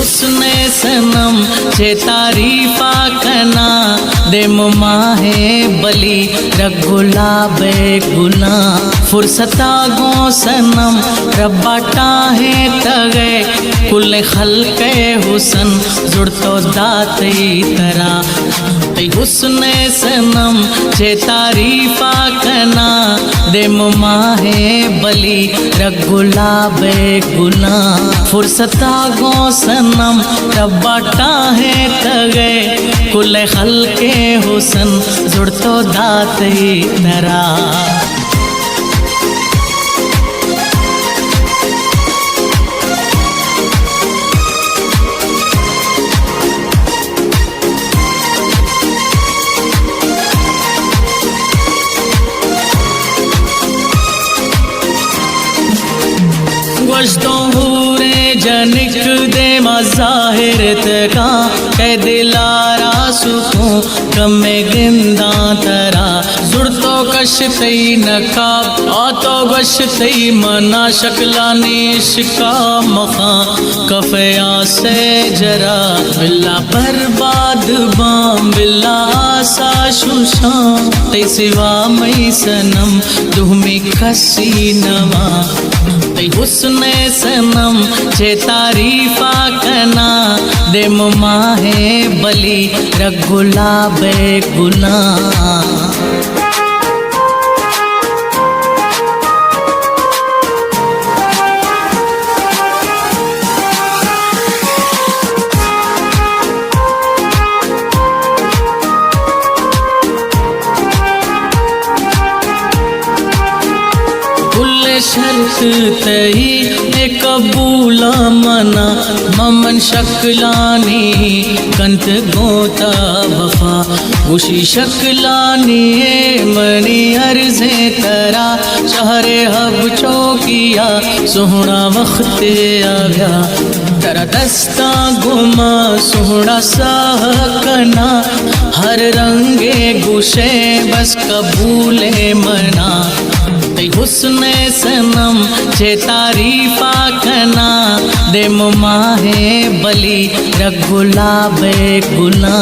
हुस्ने सनम छे तारीफा कना दे माहे बली रगुला बेगुना फुर्सता गो सनम रब्बाटा है तगे कुल खल्के हुसन जुड़तो दाती तरा हुस्ने सनम छे तारीफा कना दे माहे बली रगुला बेगुना फुर्सता गो सनम रब्बाटा है तगे कुल खल्के हुसन जुड़तो दाती तरा गोश्तो हूरे जनिक दे मज़ाहिर तका कै दिलारा सुकूं कमे गिंदा तरा जुड़तो कशतई नकाब आतो गशतई मना शक्लानी इश्का मखा कफया से जरा बिल्ला बर्बाद बाम बिल्ला आसा शुशा तै सिवा मई सनम दुहमी खसी नवा हुस्ने सनम छे तारीफा कना दे माहे बली रगुला बेगुना शर्त तही ए कबूला मना ममन शक्लानी कंत गोता वफा उशी शक्लानी मनी अर्ज़े तरा शहरे हब चौकिया सोहना वक्त आया तरा दस्ता गुमा सोहना साह कना हर रंगे गुशे बस कबूले मना हुस्ने सनम छे तारीफा कना दे माहे बली रगुला बेगुना